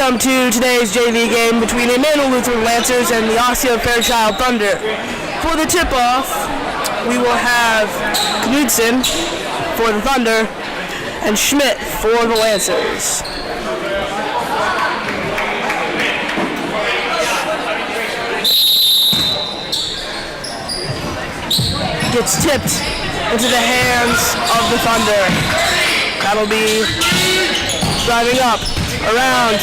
Welcome to today's JV game between Emmanuel Lutheran Lancers and the Osseo-Fairchild Thunder. For the tip-off, we will have Knudsen for the Thunder and Schmidt for the Lancers. Gets tipped into the hands of the Thunder. That'll be driving up, around,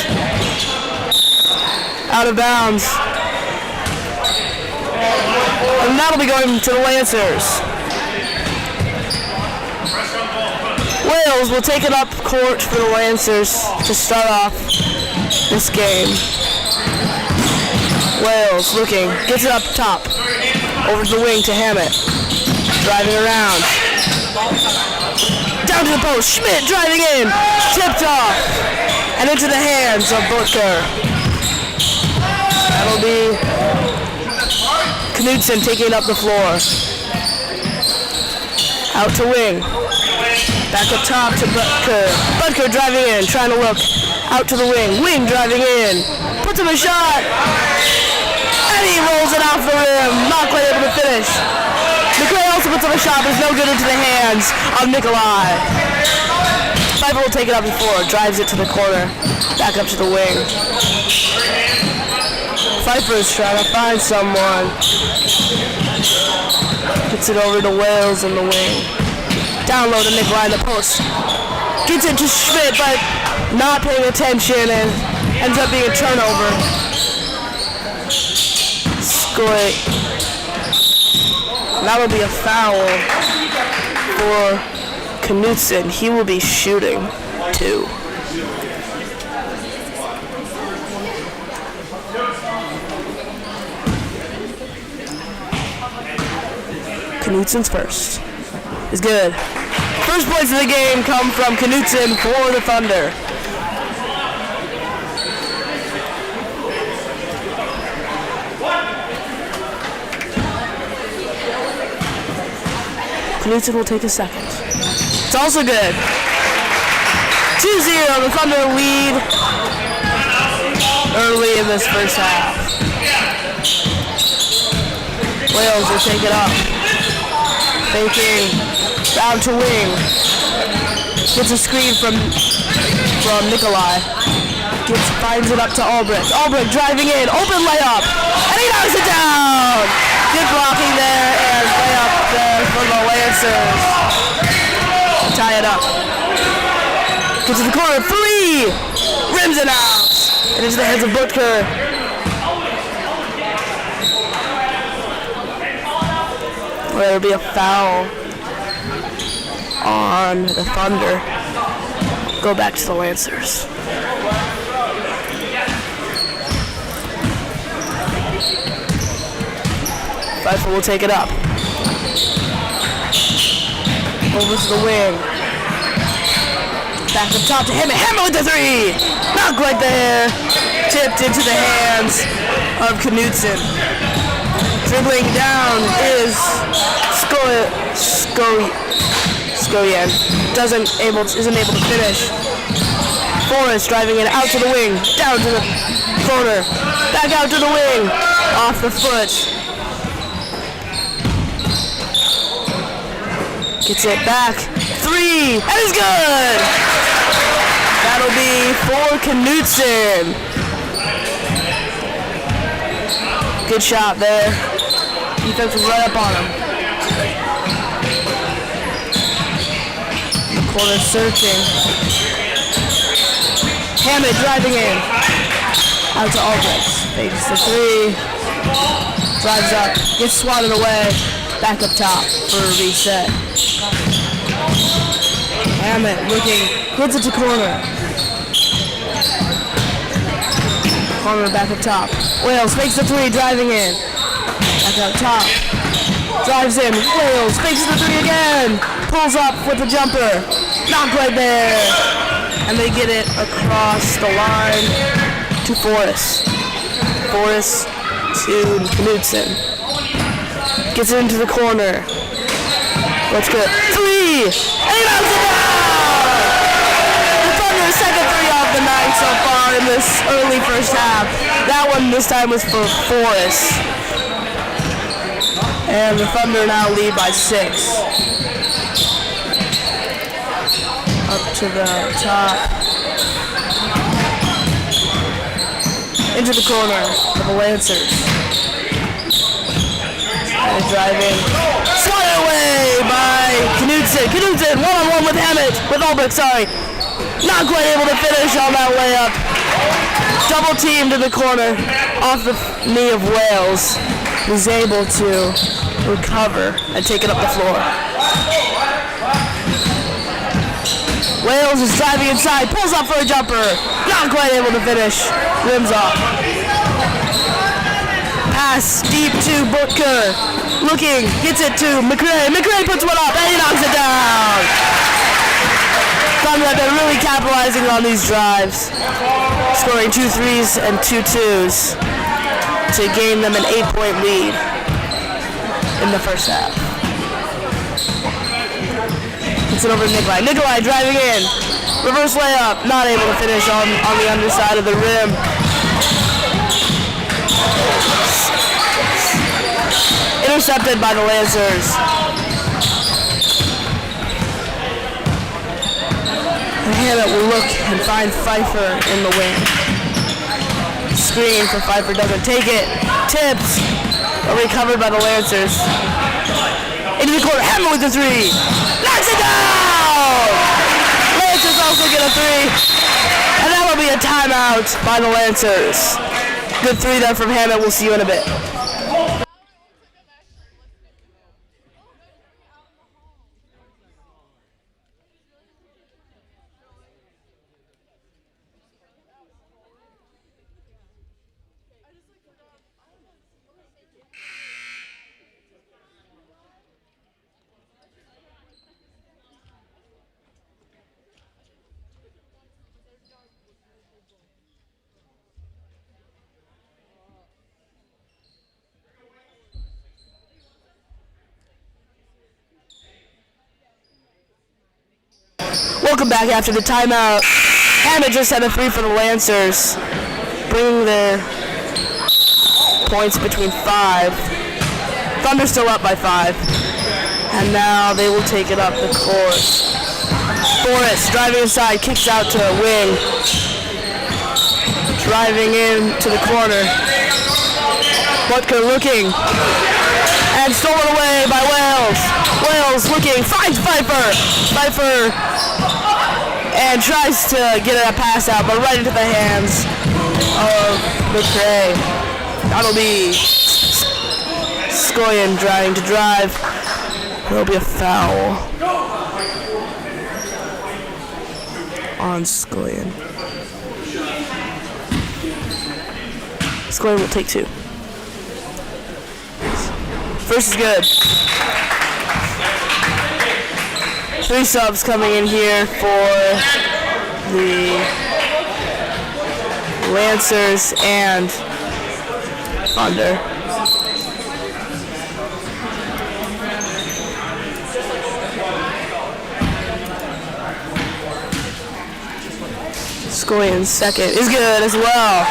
out of bounds. And that'll be going to the Lancers. Wales will take it up court for the Lancers to start off this game. Wales looking, gets it up top, over to the wing to Hammett. Driving around. Down to the post. Schmidt driving in. Tipped off. And into the hands of Butker. That'll be Knudsen taking up the floor. Out to wing. Back up top to Butker. Butker driving in. Trying to look. Out to the wing. Wing driving in. Puts him a shot. And he rolls it off the rim. Not quite able to finish. McRae also puts up a shot, but it's no good into the hands of Nikolai. Pfeiffer will take it up before, drives it to the corner, back up to the wing. Pfeiffer is trying to find someone. Gets it over to Wales in the wing. Down low to Nikolai in the post. Gets it to Schmidt, but not paying attention and ends up being a turnover. Skoy. That will be a foul for Knudsen. He will be shooting 2. Knudsen's first is good. First points of the game come from Knudsen for the Thunder. Knudsen will take a second. It's also good. 2-0, the Thunder lead early in this first half. Wales will take it up. Faking, down to wing. Gets a screen from Nikolai. Finds it up to Albrecht. Albrecht driving in, open layup, and he knocks it down. Good blocking there and layup there for the Lancers. Tie it up. Gets to the corner, 3! Rims it out. And into the hands of Butker. There'll be a foul on the Thunder. Go back to the Lancers. Pfeiffer will take it up. Over to the wing. Back up top to Hammett. Hammett with the 3! Not quite there. Tipped into the hands of Knudsen. Dribbling down is Skoyan. Isn't able to finish. Forrest driving it out to the wing. Down to the corner. Back out to the wing. Off the foot. Gets it back. 3! And it's good! That'll be for Knudsen. Good shot there. Defense was right up on him. The corner searching. Hammett driving in. Out to Albrecht. Fakes the 3. Drives up. Gets swatted away. Back up top for a reset. Hammett looking, hits it to corner. Corner back up top. Wales fakes the 3, driving in. Back up top. Drives in. Wales fakes the 3 again. Pulls up with the jumper. Not quite there. And they get it across the line to Forrest. Forrest to Knudsen. Gets it into the corner. Let's go. 3! And he knocks it down! The Thunder's second 3 off the night so far in this this early first half. That one this time was for Forrest. And the Thunder now lead by 6. Up to the top. Into the corner of the Lancers. And driving. Swatted away by Knudsen. Knudsen one-on-one with Hammett. With Albrecht, sorry. Not quite able to finish on that layup. Double teamed in the corner off the knee of Wales. Was able to recover and take it up the floor. Wales is driving inside, pulls up for a jumper. Not quite able to finish. Rims off. Pass deep to Butker. Looking, gets it to McRae. McRae puts one up and he knocks it down. Thunder have been really capitalizing on these drives, scoring 2 threes and 2 twos to gain them an 8-point lead in the first half. Gets it over to Nikolai. Nikolai driving in. Reverse layup. Not able to finish on the underside of the rim. Intercepted by the Lancers. And Hammett will look and find Pfeiffer in the wing. Screen for Pfeiffer, doesn't take it. Tips. Recovered by the Lancers. Into the corner. Hammett with the 3. Knocks it down! Lancers also get a 3. And that will be a timeout by the Lancers. Good 3 there from Hammett. We'll see you in a bit. Welcome back after the timeout. Hammett just had a 3 for the Lancers, bringing their points between 5. Thunder still up by 5. And now they will take it up the court. Forrest driving inside, kicks out to a wing. Driving in to the corner. Butker looking. And stolen away by Wales. Wales looking, finds Pfeiffer. Pfeiffer and tries to get a pass out, but right into the hands of McRae. That'll be Skoyan trying to drive. There'll be a foul on Skoyan. Skoyan will take 2. First is good. 3 subs coming in here for the Lancers and Thunder. Skoyan's second is good as well.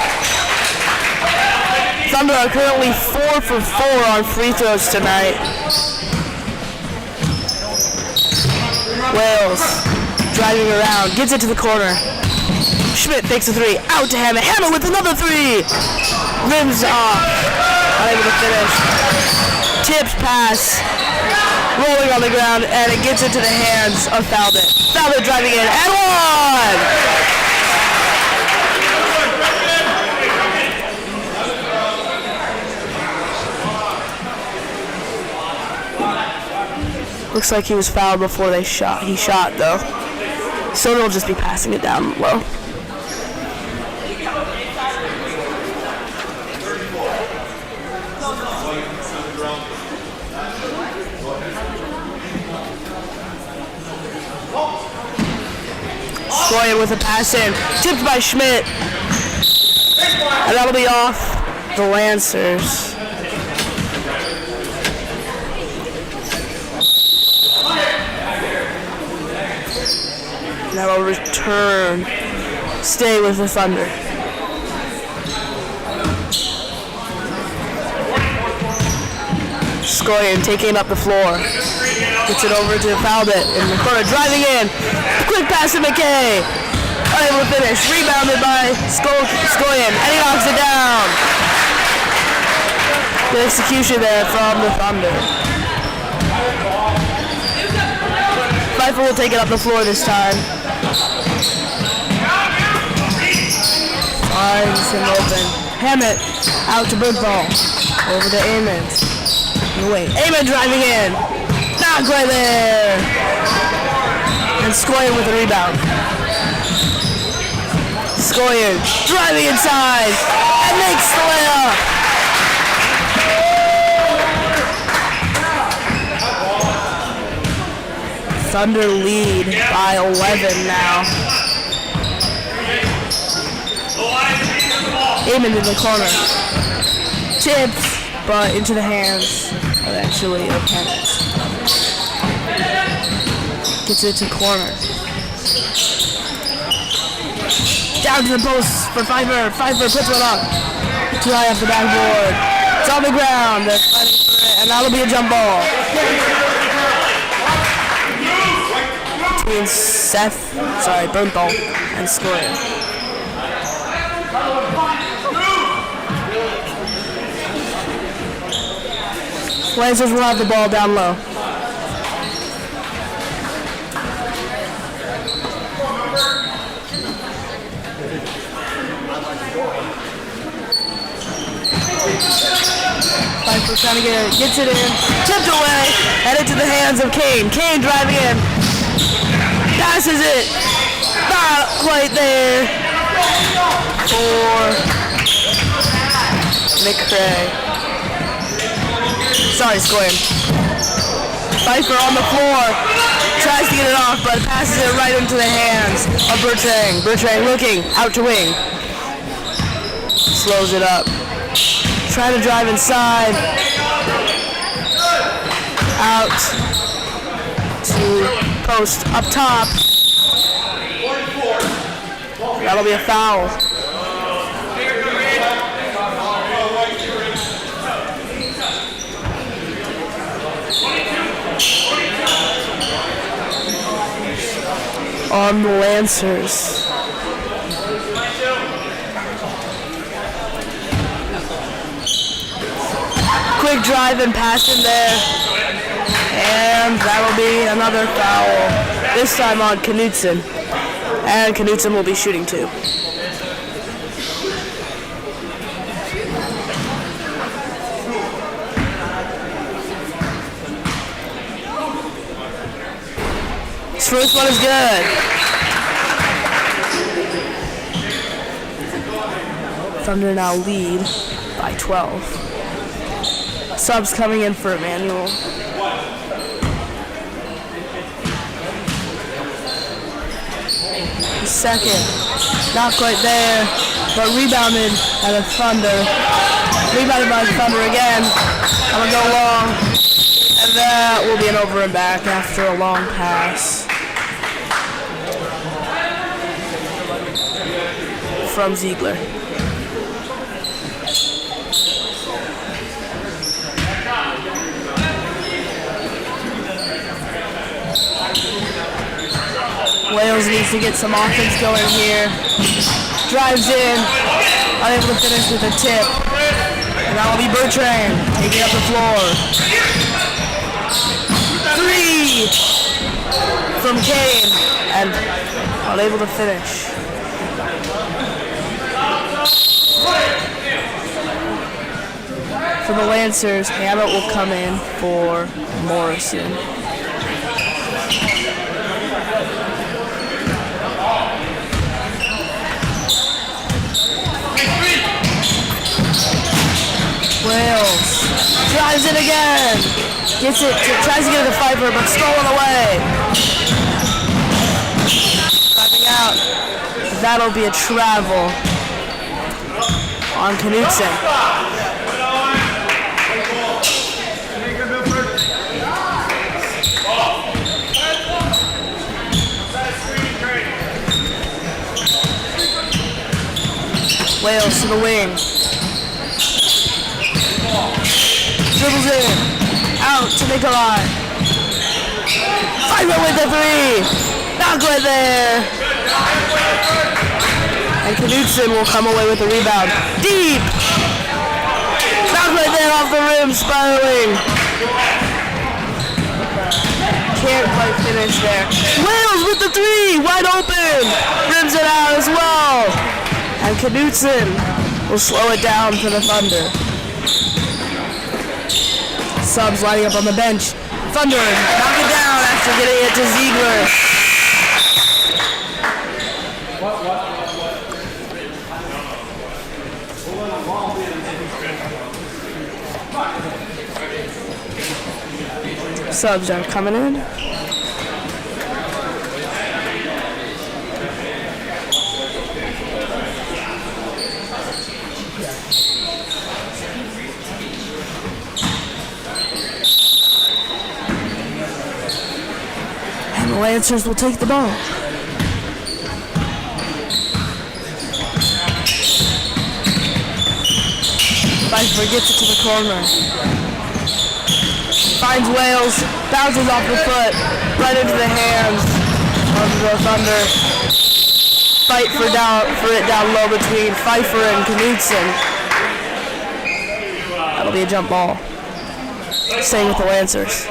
Thunder are currently 4 for 4 on free throws tonight. Wales driving around, gets it to the corner. Schmidt takes a 3, out to Hammett. Hammett with another 3. Rims off, unable to finish. Tips pass, rolling on the ground, and it gets into the hands of Falbert. Falbert driving in, and 1! Looks like he was fouled before they shot. He shot though. So they'll just be passing it down low. Skoyan with a pass in. Tipped by Schmidt. And that'll be off the Lancers. Now will return. Stay with the Thunder. Skoyan taking up the floor. Gets it over to Falbit in the corner, driving in. Quick pass to McKay. Unable to finish. Rebounded by Skoyan, and he knocks it down. Good execution there from the Thunder. Pfeiffer will take it up the floor this time. Finds him open. Hammett out to Birdball. Over to Amon. Wait, Amon driving in. Not quite there. And Skoyan with the rebound. Skoyan driving inside and makes the layup. Thunder lead by 11 now. Amon in the corner. Tipped, but into the hands eventually of Hammett. Gets it to corner. Down to the post for Pfeiffer. Pfeiffer puts one up. Too high off the backboard. It's on the ground. They're fighting for it, and that'll be a jump ball. Between Bernthal and Skoyan. Lancers will have the ball down low. Pfeiffer trying to get it, gets it in, tipped away, headed to the hands of Kane. Kane driving in, passes it, not quite there for McCray. Sorry, Skoyan. Pfeiffer on the floor, tries to get it off, but passes it right into the hands of Bertrand. Bertrand looking, out to wing. Slows it up. Trying to drive inside. Out to post up top. That'll be a foul. On the Lancers. Quick drive and pass in there. And that'll be another foul. This time on Knutson. And Knutson will be shooting too. This first one is good. Thunder now lead by 12. Subs coming in for Emmanuel. Second, not quite there, but rebounded by the Thunder. Rebounded by the Thunder again. I'm gonna go long, and that will be an over and back after a long pass from Ziegler. Wales needs to get some offense going here. Drives in, unable to finish with a tip. And that'll be Bertrand taking up the floor. 3 from Kane, and unable to finish. For the Lancers, Hammett will come in for Morrison. Wales drives it again. Gets it, tries to get it to Pfeiffer, but stolen away. Driving out. That'll be a travel on Knutson. Wales to the wing. Dribbles in. Out to Nikolai. Pfeiffer with the three. Not good there. And Knudsen will come away with the rebound. Deep. Not good there off the rim, spiraling. Can't quite finish there. Wales with the three. Wide open. Rims it out as well. And Knudsen will slow it down for the Thunder. Subs lining up on the bench. Thunder knock it down after getting it to Ziegler. Subs are coming in. And the Lancers will take the ball. Pfeiffer gets it to the corner. Finds Wales, bounces off the foot, right into the hands of the Thunder. Fight for it down low between Pfeiffer and Knudsen. That'll be a jump ball. Staying with the Lancers.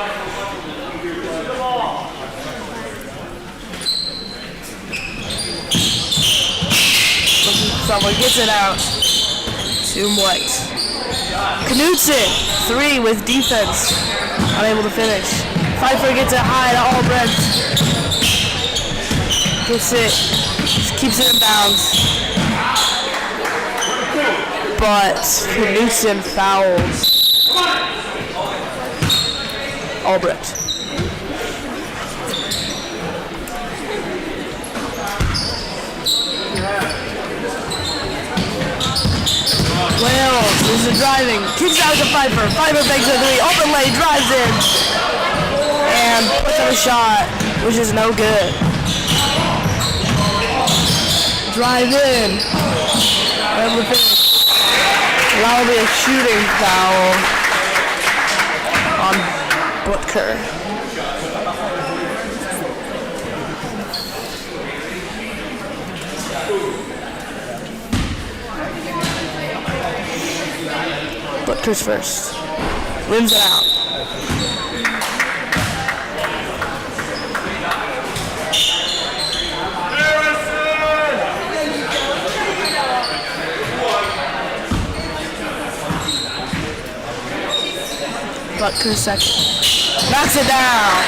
Someone gets it out to White. Knudsen, three with defense. Unable to finish. Pfeiffer gets it high to Albrecht. Gets it. Keeps it in bounds. But Knudsen fouls Albrecht. Wales is the driving, kicks out to Pfeiffer. Pfeiffer takes a three, open lane, drives in, and puts up a shot, which is no good. Drive in, and with it, that will be a shooting foul on Butker. Butker's first. Rims it out. Butker's second. Knocks it down.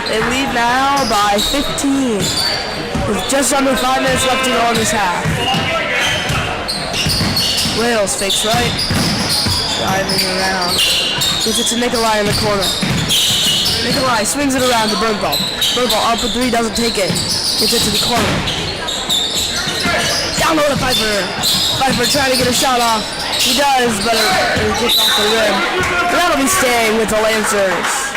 They lead now by 15. With just under 5 minutes left to go in this half. Wales fakes right, driving around, gets it to Nikolai in the corner. Nikolai swings it around to Bergvall. Bergvall up with three, doesn't take it, gets it to the corner. Down low to Pfeiffer. Pfeiffer trying to get a shot off. He does, but it gets off the rim. But that'll be staying with the Lancers.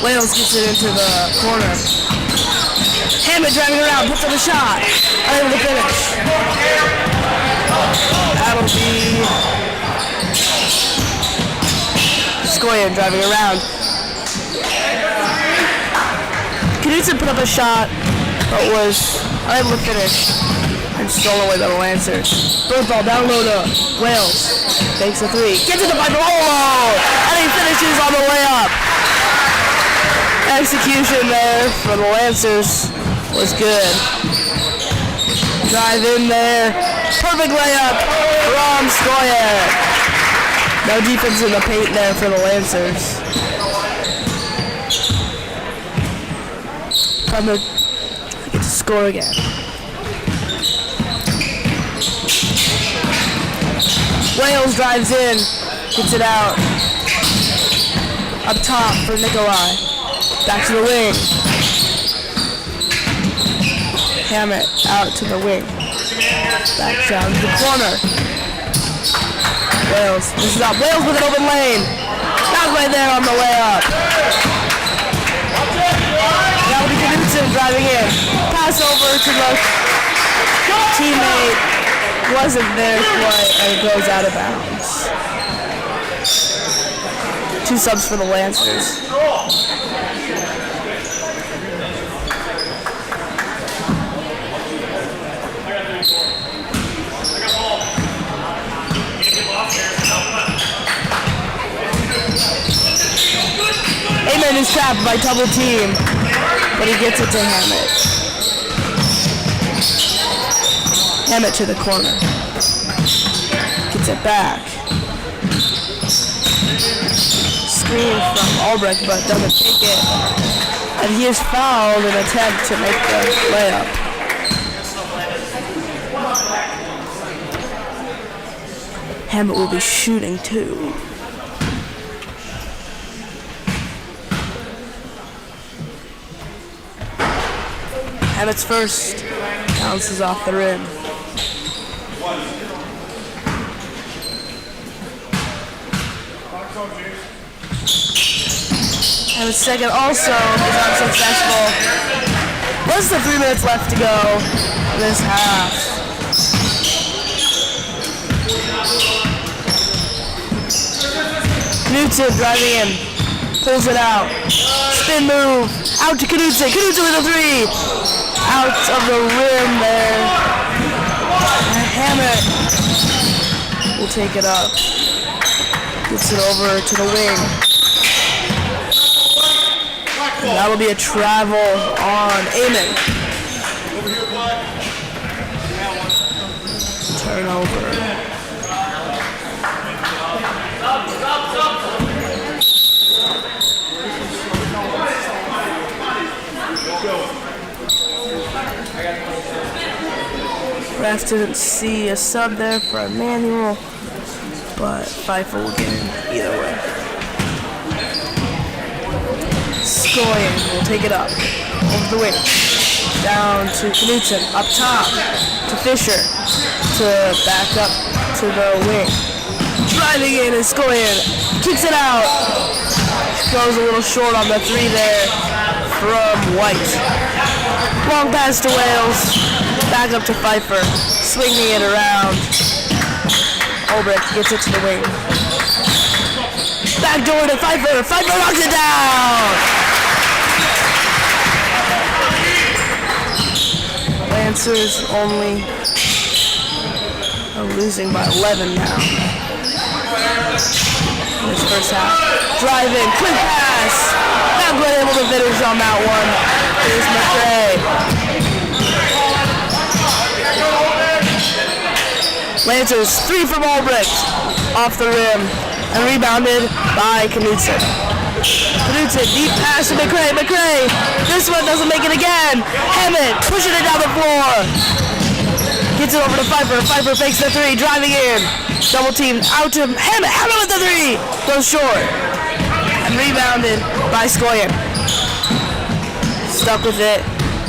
Wales gets it into the corner. Hammond driving around, puts up a shot. Unable to finish. That'll be Skoyan driving around. Knudsen put up a shot, but was unable to finish. And stolen away by the Lancers. Bergvall down low to Wales. Takes a three. Gets it to Pfeiffer. And he finishes on the layup. Execution there for the Lancers was good. Drive in there. Perfect layup from Skoyan. No defense in the paint there for the Lancers. Time to get to score again. Wales drives in, gets it out. Up top for Nikolai. Back to the wing. Hammett out to the wing. Back down to the corner. Wales. This is up. Wales with an open lane. Not right there on the layup. Knudsen driving in. Pass over to the teammate. Wasn't there quite, and it goes out of bounds. 2 subs for the Lancers. Amen is trapped by double team, but he gets it to Hammett. Hammett to the corner. Gets it back. Screen from Albrecht, but doesn't take it. And he is fouled in an attempt to make the layup. Hammett will be shooting too. Hammett's first bounces off the rim. Hammett's second also is unsuccessful. Less than 3 minutes left to go in this half. Knudsen driving in, pulls it out, spin move, out to Knudsen, Knudsen with a 3, out of the rim there, and Hammett will take it up, gets it over to the wing, and that'll be a travel on Amen. Turnover. Ref didn't see a sub there for a manual, but Pfeiffer will get in either way. Skoyen will take it up, over the wing, down to Knudsen, up top, to Fisher, to back up to the wing. Driving in and Skoyen kicks it out. Goes a little short on the 3 there from White. Long pass to Wales. Back up to Pfeiffer, swinging it around. Albrecht gets it to the wing. Back door to Pfeiffer. Pfeiffer knocks it down. Lancers only are losing by 11 now. In this first half. Drive in, quick pass. Not quite able to finish on that one. Here's McRae. Lancers, 3 from Albrecht, off the rim, and rebounded by Knudsen. Knudsen, deep pass to McRae. McRae, this one doesn't make it again. Hammett, pushing it down the floor. Gets it over to Pfeiffer. Pfeiffer fakes the 3, driving in. Double team out to Hammett. Hammett with the 3, goes short. And rebounded by Skoyen. Stuck with it,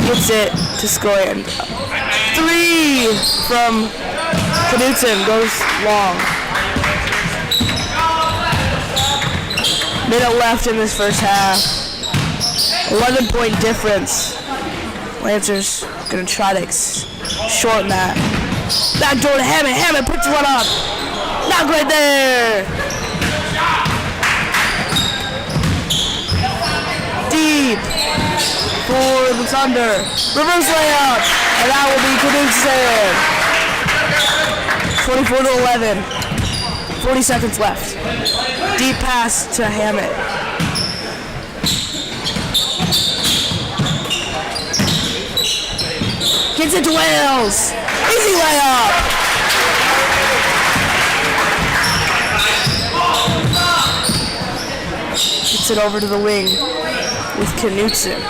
gets it to Skoyen. 3 from Knudsen, goes long. Minute left in this first half. 11-point difference. Lancers gonna try to shorten that. Back door to Hammett. Hammett puts one up. Not quite there. Deep for the Thunder. Reverse layup, and that will be Knudsen. 24 to 11. 40 seconds left. Deep pass to Hammett. Gets it to Wales. Easy layup. Gets it over to the wing with Knudsen.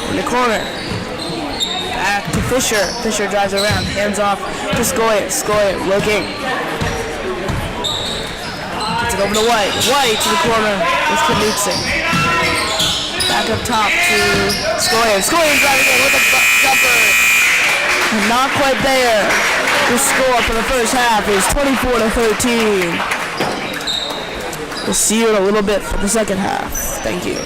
In the corner. Back to Fisher. Fisher drives around. Hands off to Skoyen. Skoyen looking. Gets it over to White. White to the corner with Knudsen. Back up top to Skoyen. Skoyen driving in with a jumper. And not quite there. The score for the first half is 24 to 13. We'll see you in a little bit for the second half. Thank you.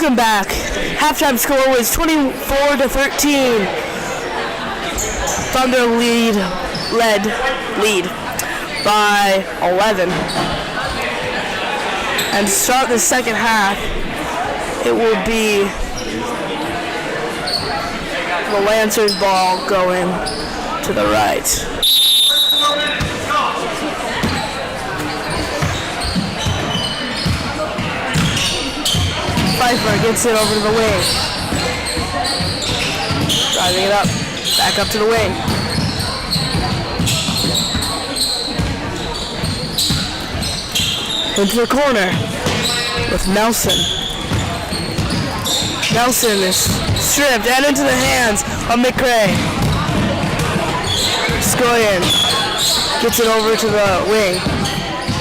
Welcome back. Halftime score was 24-13. Thunder lead by 11. And to start the second half, it will be the Lancers ball going to the right. Pfeiffer gets it over to the wing. Driving it up. Back up to the wing. Into the corner with Nelson. Nelson is stripped and into the hands of McCray. Scoyen gets it over to the wing.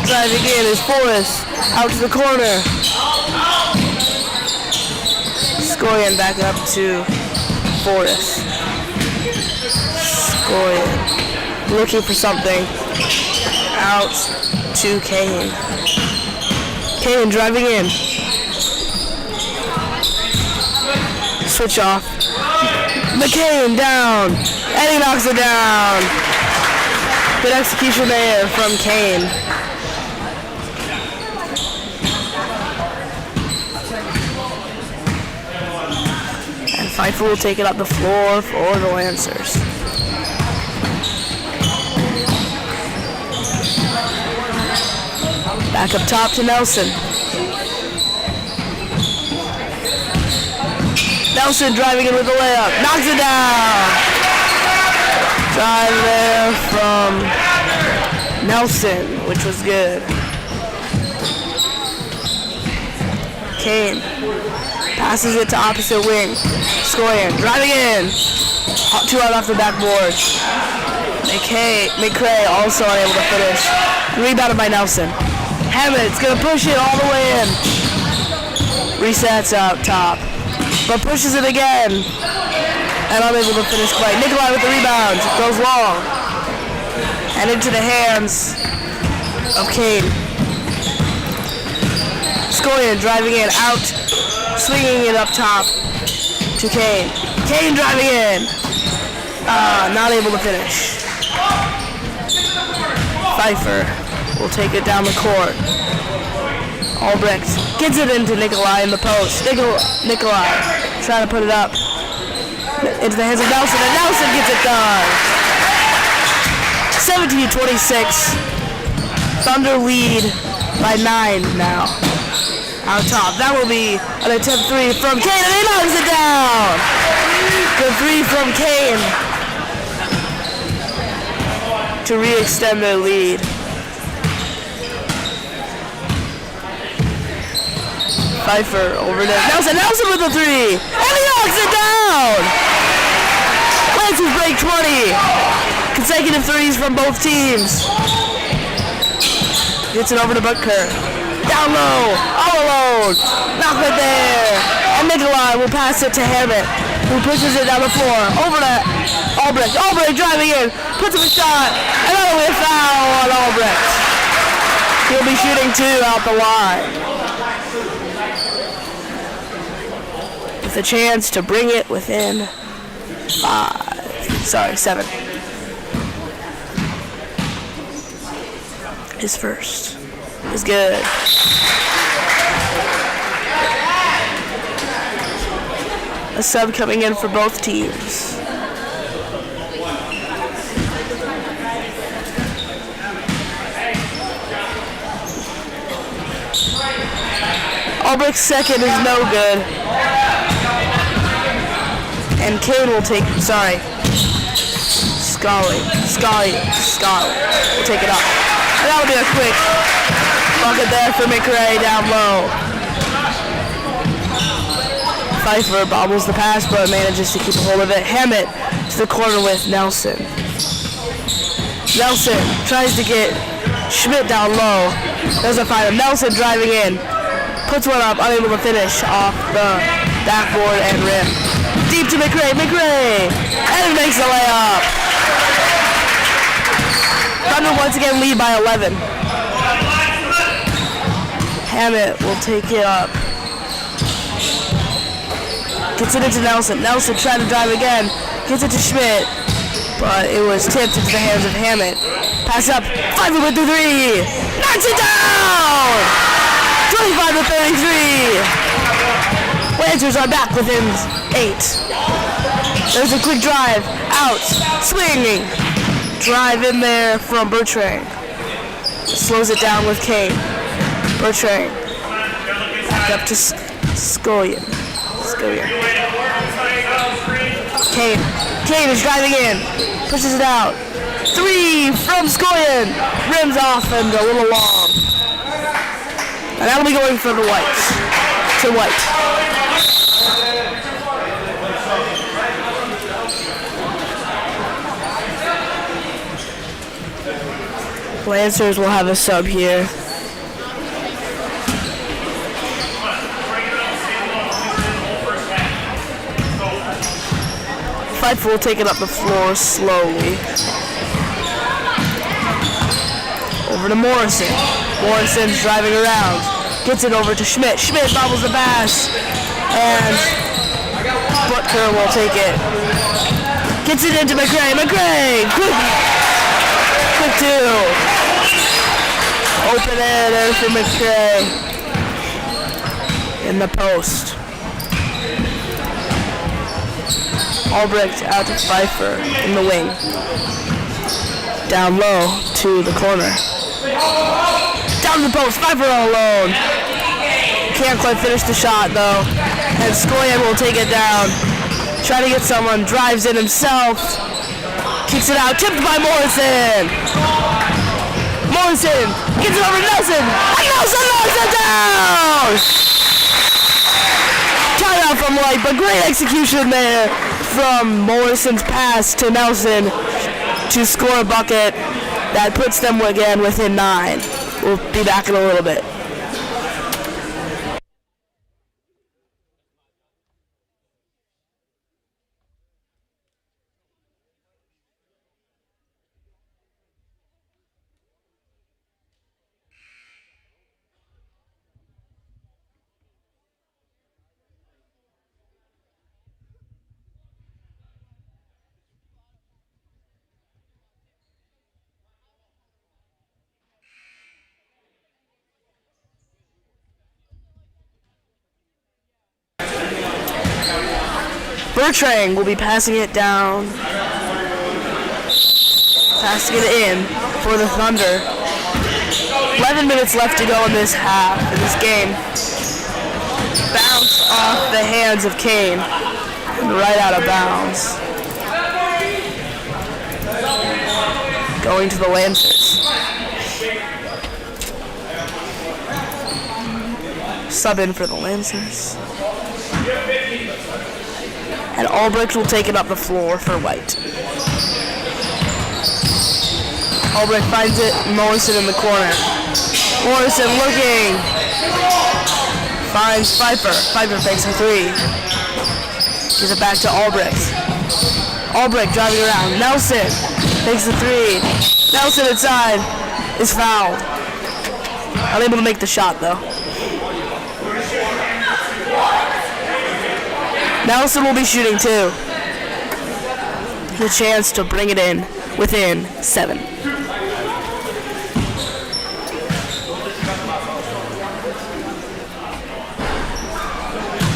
Driving in is Forrest out to the corner. Scoyen back up to Forrest. Scoyen looking for something. Out to Kane. Kane driving in. Switch off. McCain down. And he knocks it down. Good execution there from Kane. And Pfeiffer will take it up the floor for the Lancers. Back up top to Nelson. Nelson driving in with the layup. Knocks it down. Drive there from Nelson, which was good. Kane passes it to opposite wing. Scoyen driving in. Too hard off the backboard. McCray also unable to finish. Rebounded by Nelson. Hammett's going to push it all the way in. Resets out top. But pushes it again. And unable to finish quite. Nikolai with the rebound. Goes long. And into the hands of Kane. Scoyen driving in. Out. Swinging it up top to Kane. Kane driving in. Not able to finish. Pfeiffer will take it down the court. Albrecht gets it into Nikolai in the post. Nikolai trying to put it up into the hands of Nelson, and Nelson gets it done. 17-26. Thunder lead by 9 now. Out top. That will be an attempt 3 from Kane, and he knocks it down. The 3 from Kane to re-extend their lead. Pfeiffer over to Nelson. Nelson with the 3. And he knocks it down! Lancers break 20. Consecutive 3s from both teams. Gets it over to Butker. Down low. All alone. Knock it there. And Nikolai will pass it to Hammett, who pushes it down the floor. Over to Albrecht. Albrecht driving in. Puts up a shot. And that'll be a foul on Albrecht. He'll be shooting 2 out the line. With a chance to bring it within 7. His first is good. A sub coming in for both teams. Albrecht's second is no good. And Kane will take, Scully will take it up. And that'll be a quick bucket there for McRae down low. Pfeiffer bobbles the pass, but manages to keep a hold of it. Hammett to the corner with Nelson. Nelson tries to get Schmidt down low. Doesn't find him. Nelson driving in. Puts one up, unable to finish off the backboard and rim. Deep to McRae, and he makes the layup. Thunder once again lead by 11. Hammett will take it up. Gets it into Nelson. Nelson trying to drive again. Gets it to Schmidt. But it was tipped into the hands of Hammett. Pass up. 5 with the 3. Knocks it down! 25 to 33. Lancers are back within 8. There's a quick drive. Out. Swinging. Drive in there from Bertrand. Slows it down with Kane. Bertrand. Back up to Scullion. Kane is driving in. Pushes it out. 3 from Scullion. Rims off and a little long. And that'll be going for the Whites. To White. Lancers will have a sub here. Fightful will take it up the floor slowly. Over to Morrison. Morrison's driving around. Gets it over to Schmidt. Schmidt bobbles the pass. And Butker will take it. Gets it into McRae. McRae! Quick 2. Open it for McRae. In the post. Albrecht out to Pfeiffer in the wing. Down low to the corner. Down to the post. Pfeiffer all alone. Can't quite finish the shot though. And Scullion will take it down. Trying to get someone. Drives in himself. Kicks it out. Tipped by Morrison. Morrison gets it over to Nelson. And Nelson knocks it down! Timeout from White, but great execution there from Morrison's pass to Nelson to score a bucket that puts them again within 9. We'll be back in a little bit. Bertrand will be passing it down. Passing it in for the Thunder. 11 minutes left to go in this half, in this game. Bounce off the hands of Kane. And right out of bounds. Going to the Lancers. Sub in for the Lancers. And Albrecht will take it up the floor for White. Albrecht finds it. Morrison in the corner. Morrison looking. Finds Pfeiffer. Pfeiffer fakes a 3. Gives it back to Albrecht. Albrecht driving around. Nelson takes the 3. Nelson inside is fouled. Unable to make the shot though. Nelson will be shooting 2. The chance to bring it in within 7.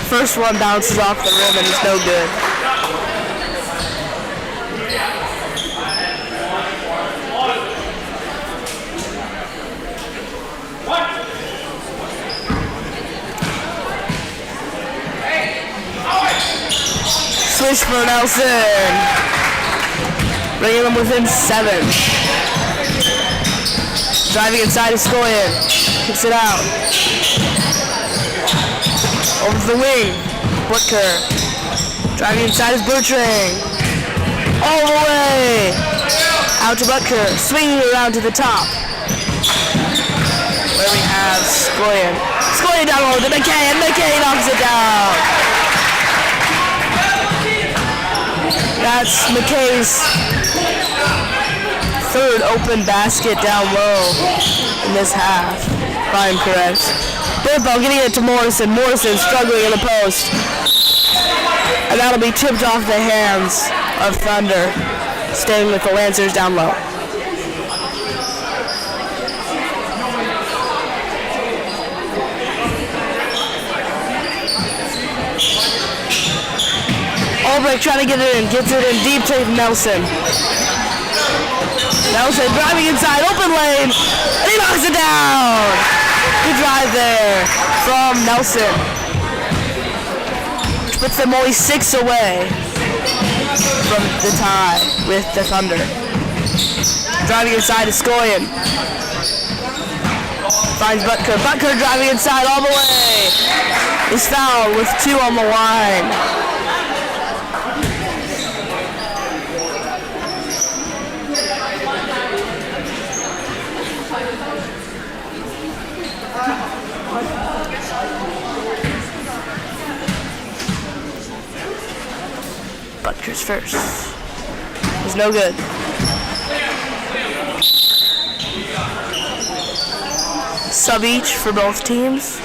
First one bounces off the rim and it's no good. Swish for Nelson. Bringing them within 7. Driving inside is Scullion. Kicks it out. Over to the wing. Butker. Driving inside is Bertrand. All the way. Out to Butker. Swinging around to the top. Where we have Scullion. Scullion down low to McKay. And McKay knocks it down. That's McKay's 3rd open basket down low in this half. If I'm correct. Birdball getting it to Morrison. Morrison struggling in the post. And that'll be tipped off the hands of Thunder, staying with the Lancers down low. Albrecht trying to get it in, gets it in deep to Nelson. Nelson driving inside, open lane, and he knocks it down. Good drive there from Nelson. Which puts them only 6 away from the tie with the Thunder. Driving inside is Skoyan. Finds Butker. Butker driving inside all the way. He's fouled with 2 on the line. Butker's first. It's no good. Sub each for both teams.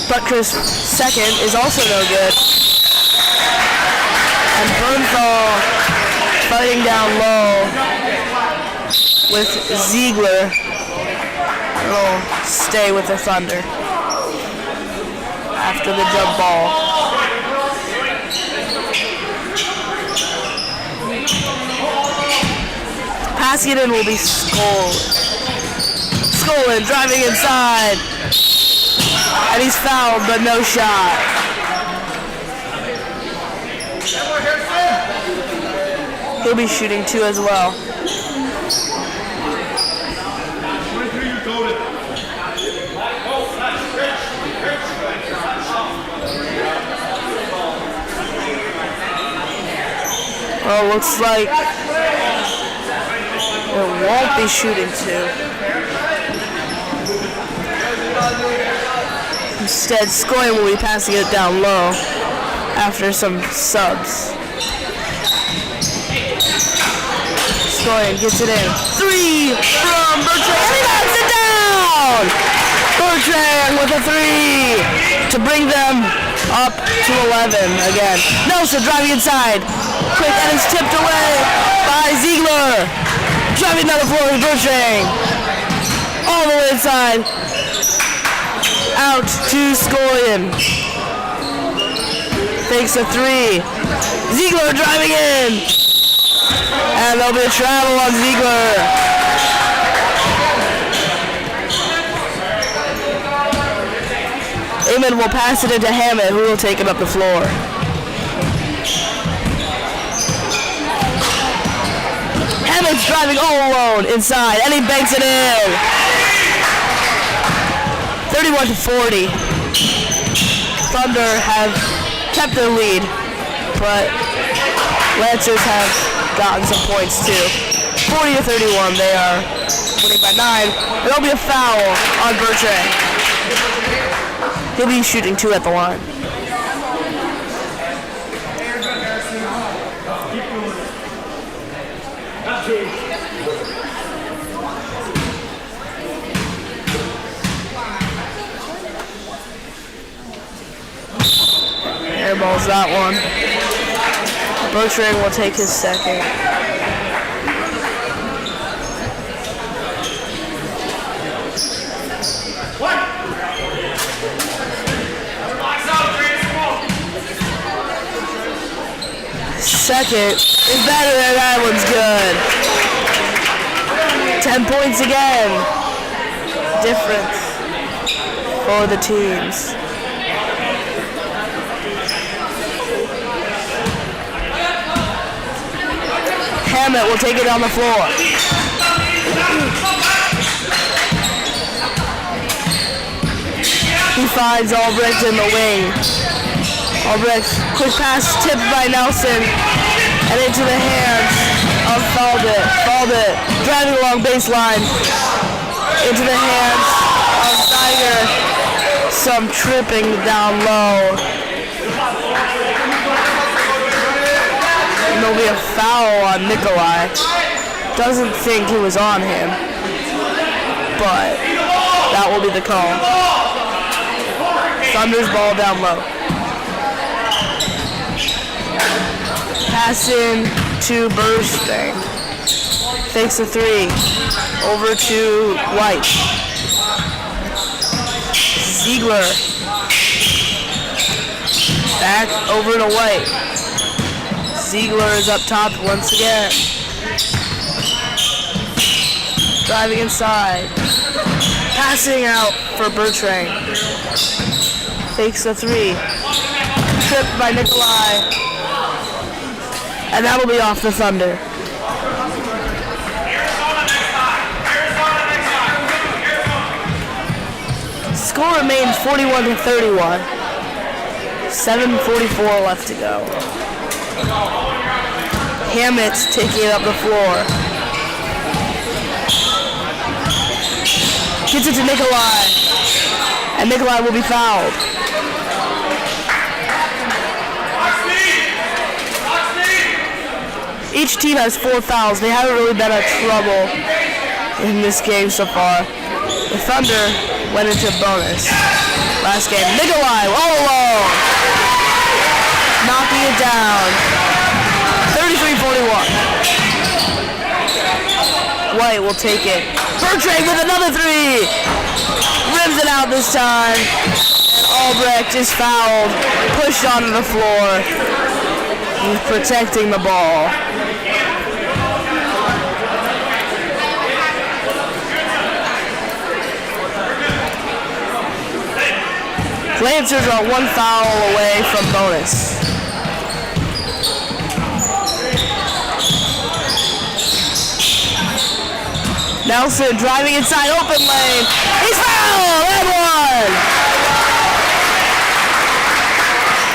Butker's second is also no good. And Bernthal fighting down low with Ziegler. Will stay with the Thunder after the jump ball. Passing it in will be Skoll. Skoll driving inside. And he's fouled, but no shot. He'll be shooting 2 as well. Well, looks like it won't be shooting 2. Instead, Skoyan will be passing it down low after some subs. Skoyan gets it in. 3 from Bertrand, and he knocks it down! Bertrand with a 3 to bring them up to 11 again. Nelson driving inside. Quick, and it's tipped away by Ziegler. Driving down the floor with Bertrand. All the way inside. Out to Skoyan. Fakes a 3. Ziegler driving in. And there'll be a travel on Ziegler. Amon will pass it into Hammett, who will take it up the floor. Hammett's driving all alone inside, and he banks it in. 31-40. Thunder have kept their lead, but Lancers have gotten some points too. 40-31, they are winning by 9. There'll be a foul on Bertrand. He'll be shooting 2 at the line. Airballs that one. Bertrand will take his second. Second is better than that one's good. 10 points again. Difference for the teams. Hammett will take it on the floor. He finds Albrecht in the wing. Albrecht, quick pass tipped by Nelson and into the hands of Faldit. Driving along baseline into the hands of Steiger. Some tripping down low. And there'll be a foul on Nikolai. Doesn't think it was on him, but that will be the call. Thunder's ball down low. Pass in to Bursting. Fakes a three. Over to White. Ziegler. Back over to White. Ziegler is up top once again. Driving inside. Passing out for Bertrand. Fakes a three. Tripped by Nikolai. And that'll be off the Thunder. Score remains 41-31. 7:44 left to go. Hammett's taking it up the floor. Gets it to Nikolai. And Nikolai will be fouled. Each team has 4 fouls. They haven't really been in trouble in this game so far. The Thunder went into bonus. Last game, Nikolai all alone. Knocking it down. 33-41. White will take it. Bertrand with another three. Rims it out this time. And Albrecht is fouled. Pushed onto the floor. He's protecting the ball. Lancers are 1 foul away from bonus. Nelson driving inside open lane. He's fouled! And one!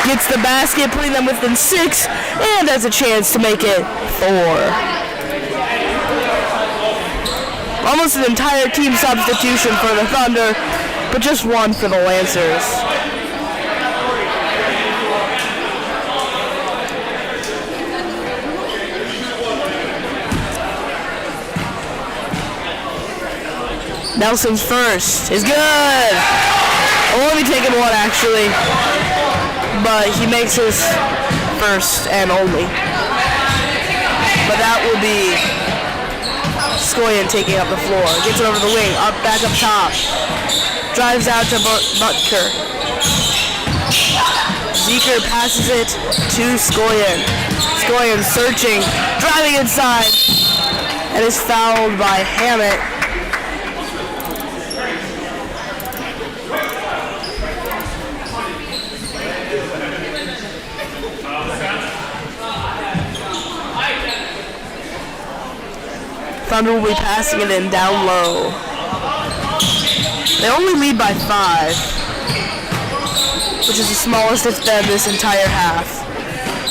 Gets the basket, putting them within 6, and has a chance to make it 4. Almost an entire team substitution for the Thunder, but just one for the Lancers. Nelson's first is good. I'll only be taking one actually, but he makes his first and only. But that will be Skoyan taking up the floor. Gets it over the wing, back up top. Drives out to Butker. Zeker passes it to Skoyan. Skoyan searching, driving inside, and is fouled by Hammett. Thunder will be passing it in down low. They only lead by 5, which is the smallest it's been this entire half.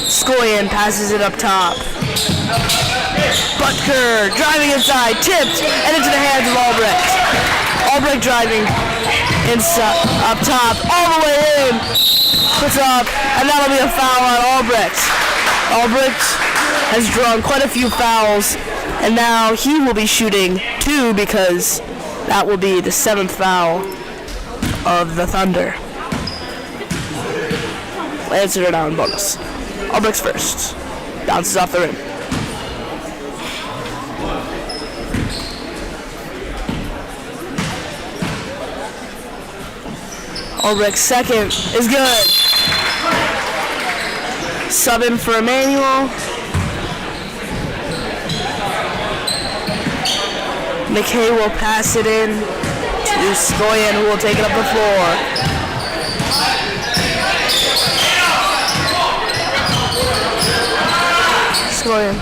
Skoyan passes it up top. Butker driving inside, tipped, and into the hands of Albrecht. Albrecht driving inside, up top, all the way in. Puts up, and that'll be a foul on Albrecht. Albrecht has drawn quite a few fouls, and now he will be shooting 2 because that will be the 7th foul of the Thunder. Lancers are down bonus. Albrecht's first. Bounces off the rim. Albrecht's second is good. Sub in for Emmanuel. McKay will pass it in to Skoyan, who will take it up the floor. Skoyan.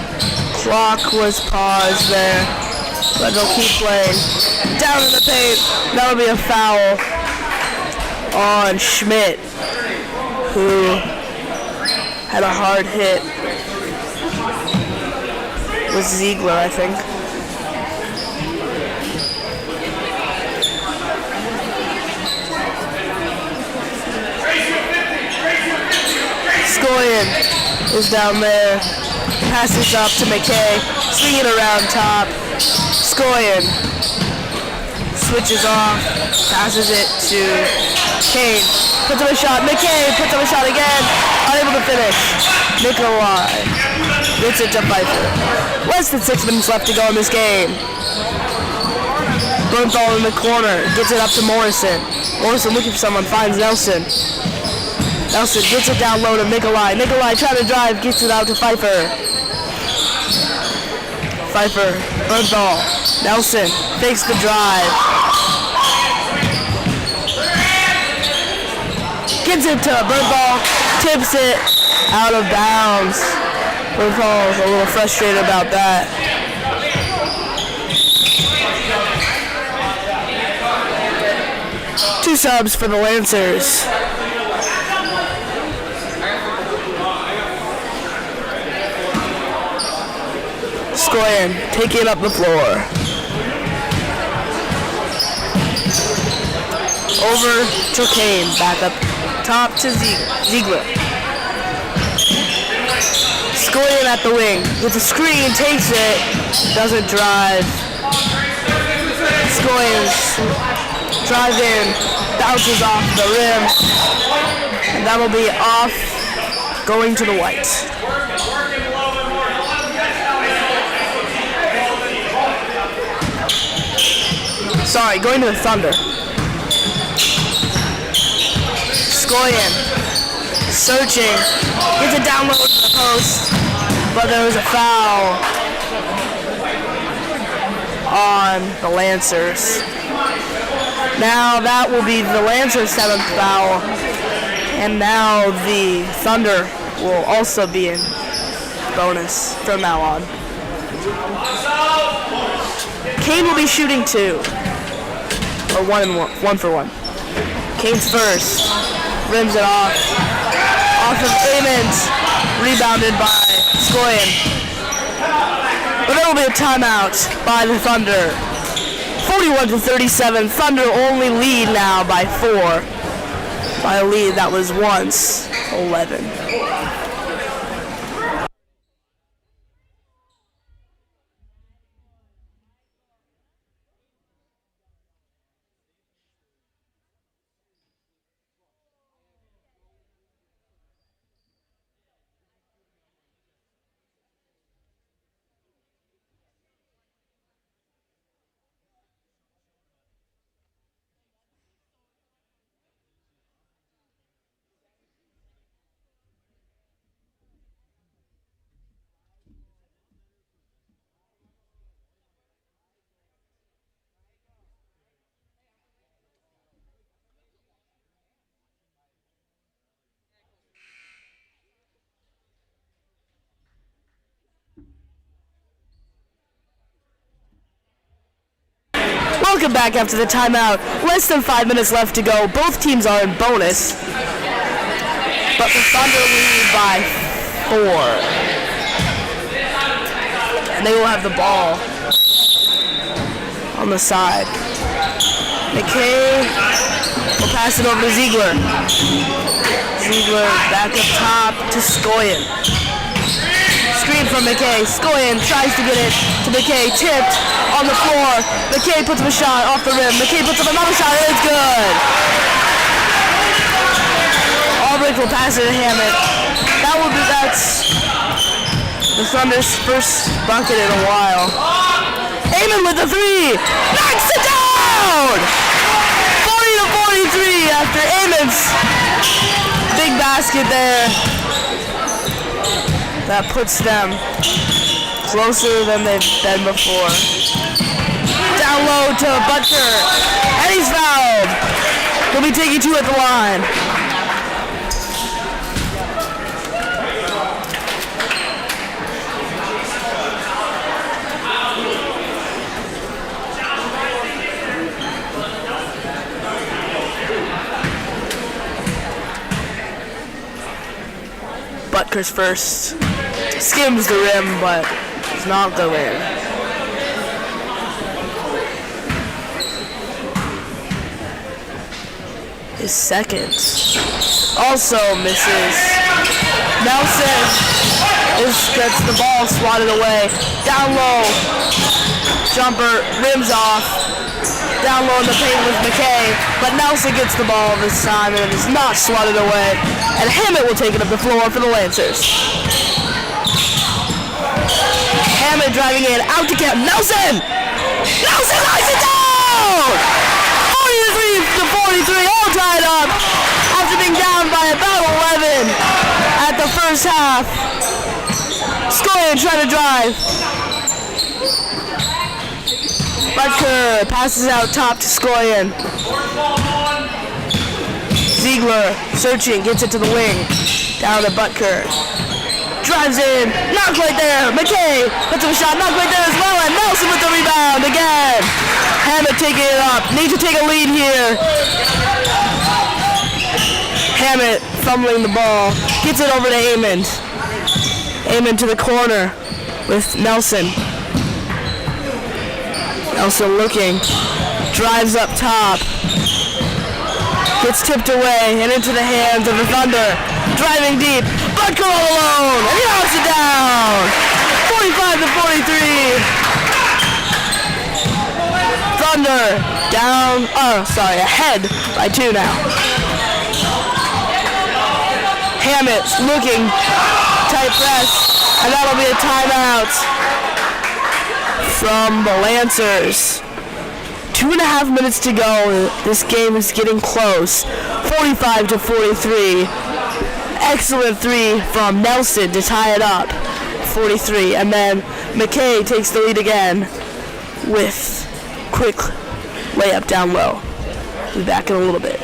Clock was paused there, but they'll keep playing. Down in the paint. That'll be a foul on Schmidt, who had a hard hit with Ziegler, I think. Skoyan is down there. passes up to McKay, swinging around top. Skoyan switches off, passes it to Kane. Puts up a shot. McKay puts up a shot again. Unable to finish. Nikolai gets it to Pfeiffer. Less than 6 minutes left to go in this game. Bernthal in the corner. Gets it up to Morrison. Morrison looking for someone. Finds Nelson. Nelson gets it down low to Nikolai. Nikolai trying to drive. Gets it out to Pfeiffer. Pfeiffer. Bernthal. Nelson takes the drive. Gets it to Bernthal. Tips it out of bounds. Bernthal is a little frustrated about that. Two subs for the Lancers. Skoyan taking up the floor. Over to Kane, back up top to Ziegler. Skoyan at the wing with the screen, takes it, doesn't drive. Skoyan's drive in, bounces off the rim, and that'll be off, going to the white. Sorry, going to the Thunder. Skoyan searching, gets it down low to the post, but there was a foul on the Lancers. Now that will be the Lancers' 7th foul, and now the Thunder will also be in bonus from now on. Kane will be shooting 2, or 1 for 1. Kane's first, rims it off of Amons, rebounded by Skoyan. But there will be a timeout by the Thunder. 41-37, Thunder only lead now by 4. By a lead that was once 11. Welcome back after the timeout. Less than 5 minutes left to go. Both teams are in bonus, but the Thunder lead by 4. And they will have the ball on the side. McKay will pass it over to Ziegler. Ziegler back up top to Skoyan. Screen from McKay. Skoyan tries to get it to McKay. Tipped on the floor. McKay puts up a shot off the rim. McKay puts up another shot, and it's good. Albrecht will pass it to Hammett. That's the Thunder's first bucket in a while. Amon with the 3. Knocks it down! 40-43 after Amon's big basket there. That puts them closer than they've been before. Down low to Butker, and he's fouled. He'll be taking 2 at the line. Butker's first. Skims the rim, but it's not the win. his second. Also misses. Nelson gets the ball swatted away. Down low. Jumper rims off. Down low in the paint with McKay. But Nelson gets the ball this time and it is not swatted away. And Hammett will take it up the floor for the Lancers. Hammett driving in. Out to Kemp. Nelson! Nelson knocks it down! 43-43, all tied up after being down by about 11 at the first half. Scoyen trying to drive. Butker passes out top to Scoyen. Ziegler searching, gets it to the wing. Down to Butker. Drives in, not quite there. McKay puts up a shot, not quite there as well, and Nelson with the rebound again. Hammett taking it up, needs to take a lead here. Hammett fumbling the ball, gets it over to Amond. Amond to the corner with Nelson. Nelson looking, drives up top, gets tipped away and into the hands of the Thunder. Driving deep, Butker all alone, and he knocks it down. 45-43. Thunder down, ahead by 2 now. Hammett looking, tight press, and that'll be a timeout from the Lancers. 2.5 minutes to go. This game is getting close. 45-43. Excellent three from Nelson to tie it up. 43. And then McKay takes the lead again with quick layup down low. We'll be back in a little bit.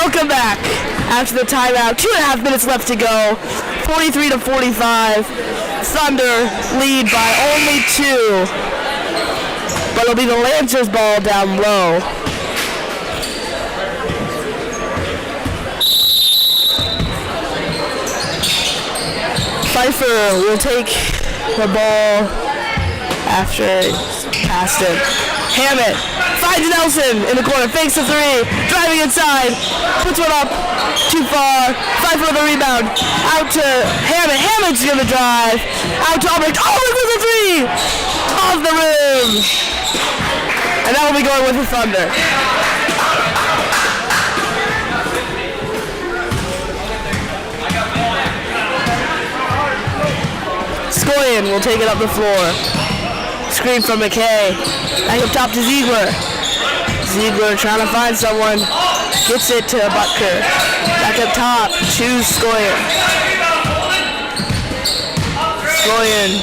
Welcome back after the timeout. 2.5 minutes left to go. 43-45. Thunder lead by only 2. But it'll be the Lancers ball down low. Pfeiffer will take the ball after it's passed him. Hammett finds Nelson in the corner, fakes the three, driving inside, puts one up, too far. Pfeiffer with the rebound, out to Hammett. Hammett's gonna drive, out to Albrecht. Albrecht with the three, off the rim, and that will be going with the Thunder. Scoyen will take it up the floor. Screen from McKay. Back up top to Ziegler. Ziegler trying to find someone. Gets it to Butker. Back up top to Scoyen. Scoyen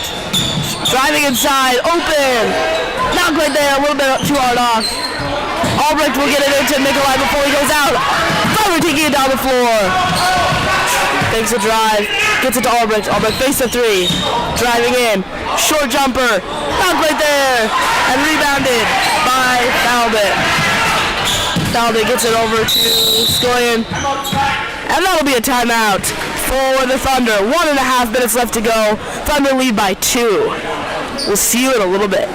driving inside. Open. Not quite there. A little bit too hard off. Albrecht will get it into Nikolai before he goes out. Pfeiffer taking it down the floor. Takes a drive. Gets it to Albrecht. Albrecht fakes the three. Driving in. Short jumper. Not quite there. And rebounded by Falbit. Falbit gets it over to Scoyen. And that'll be a timeout for the Thunder. 1.5 minutes left to go. Thunder lead by 2. We'll see you in a little bit.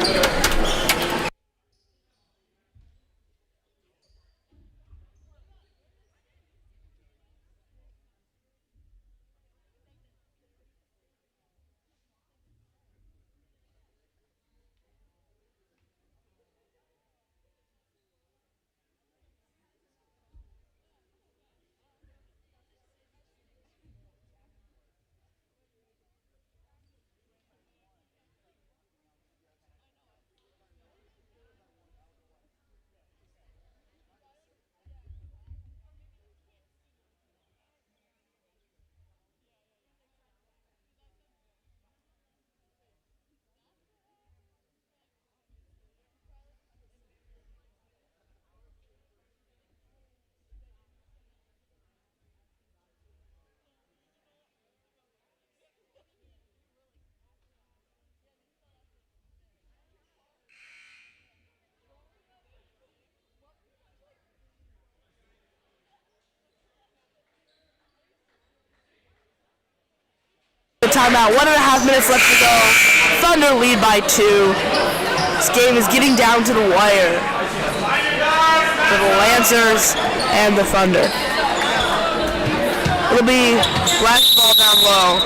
timeout. 1.5 minutes left to go. Thunder lead by 2. This game is getting down to the wire for the Lancers and the Thunder. It'll be last ball down low.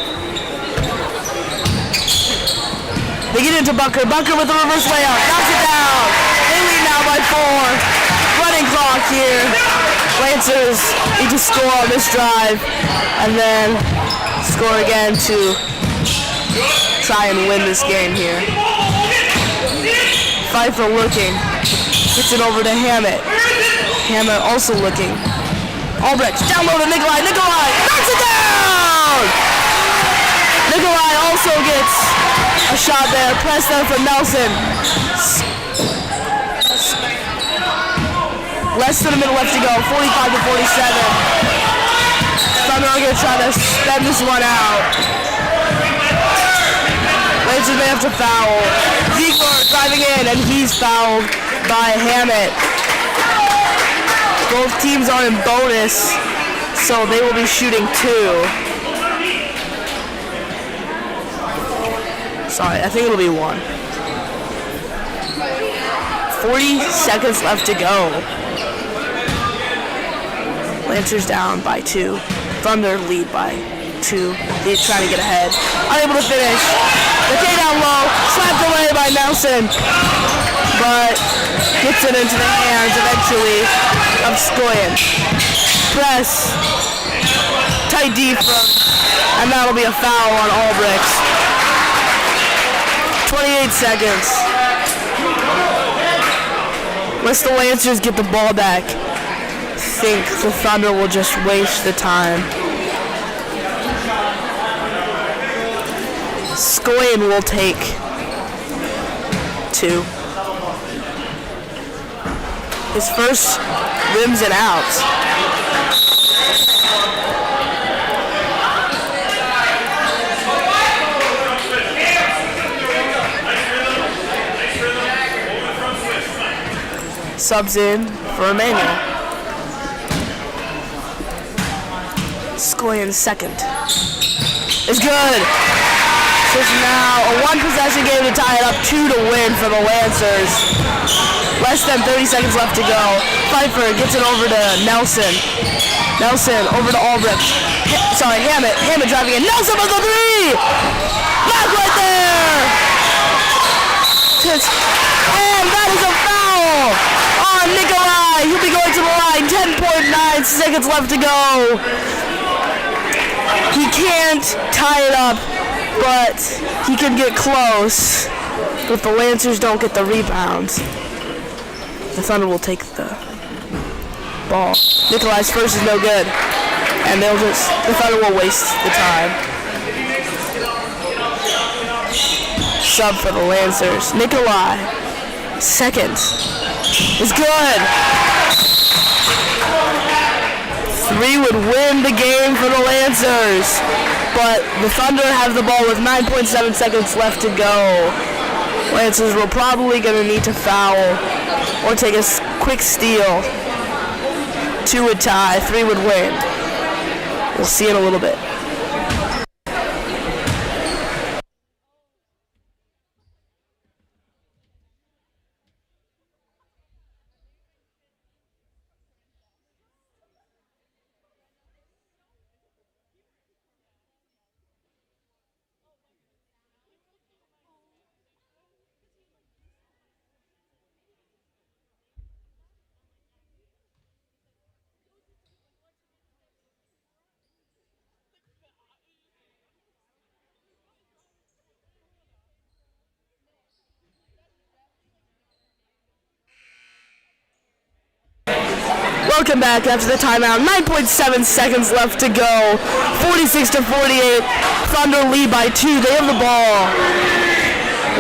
They get into Bunker. Bunker with the reverse layup. Knocks it down. They lead now by 4. Running clock here. Lancers need to score on this drive and then score again to try and win this game here. Pfeiffer looking. Gets it over to Hammett. Hammett also looking. Albrecht down low to Nikolai. Nikolai knocks it down! Nikolai also gets a shot there. Press there from Nelson. Less than a minute left to go. 45 to 47. Thunder are going to try to spend this one out. Lancers may have to foul. Ziegler driving in, and he's fouled by Hammett. Both teams are in bonus, so they will be shooting 2. Sorry, I think it'll be 1. 40 seconds left to go. Lancers down by 2. Thunder lead by 2. He's trying to get ahead. Unable to finish. The K down low. Slapped away by Nelson. But gets it into the hands eventually of Skoyan. Press. Tight D from. And that'll be a foul on Albrecht. 28 seconds. Unless the Lancers get the ball back, I think the Thunder will just waste the time. Skoyan will take 2. His first rims and outs. Subs in for Emmanuel. Skoyan second. It's good. So it's now a 1-possession game to tie it up, 2 to win for the Lancers. Less than 30 seconds left to go. Pfeiffer gets it over to Nelson. Nelson over to Albrecht. Hammett. Hammett driving in. Nelson with the 3! Back right there! And that is a foul on Nikolai. He'll be going to the line. 10.9 seconds left to go. He can't tie it up, but he can get close. If the Lancers don't get the rebounds, the Thunder will take the ball. Nikolai's first is no good, and the Thunder will waste the time. Sub for the Lancers. Nikolai, second, is good. 3 would win the game for the Lancers, but the Thunder have the ball with 9.7 seconds left to go. Lancers will probably going to need to foul or take a quick steal. 2 would tie, 3 would win. We'll see in a little bit. Welcome back after the timeout. 9.7 seconds left to go. 46 to 48. Thunder lead by 2. They have the ball.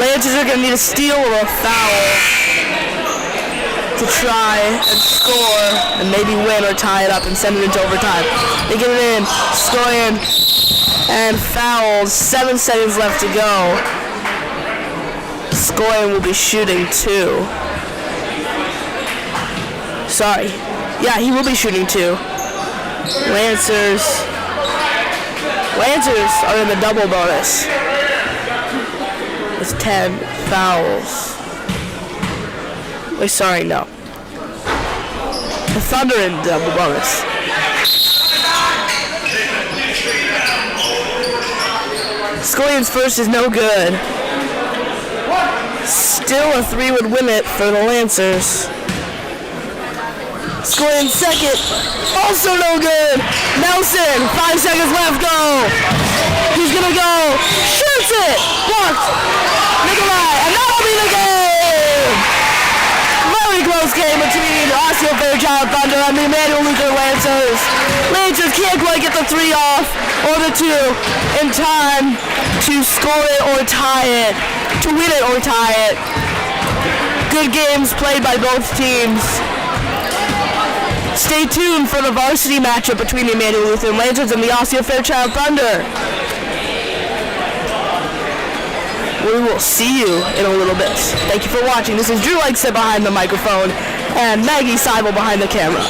Lancers are going to need a steal or a foul to try and score and maybe win or tie it up and send it into overtime. They get it in. Skoyan and fouls. 7 seconds left to go. Skoyan will be shooting 2. Sorry. Yeah, he will be shooting 2. Lancers Lancers are in the double bonus. It's 10 fouls. Wait, sorry, no. The Thunder in double bonus. Scollion's first is no good. Still a 3 would win it for the Lancers. Scollion's second, also no good. Nelson, 5 seconds left, go. He's gonna go, shoots it, blocked. Nikolai, and that'll be the game. Very close game between the Osseo-Fairchild Thunder and the Emmanuel Luther Lancers. Lancers can't quite get the 3 off or the 2 in time to score it or tie it, to win it or tie it. Good games played by both teams. Stay tuned for the varsity matchup between the Emmanuel Lutheran Lancers and the Osseo-Fairchild Thunder. We will see you in a little bit. Thank you for watching. This is Drew Lightset behind the microphone and Maggie Seibel behind the camera.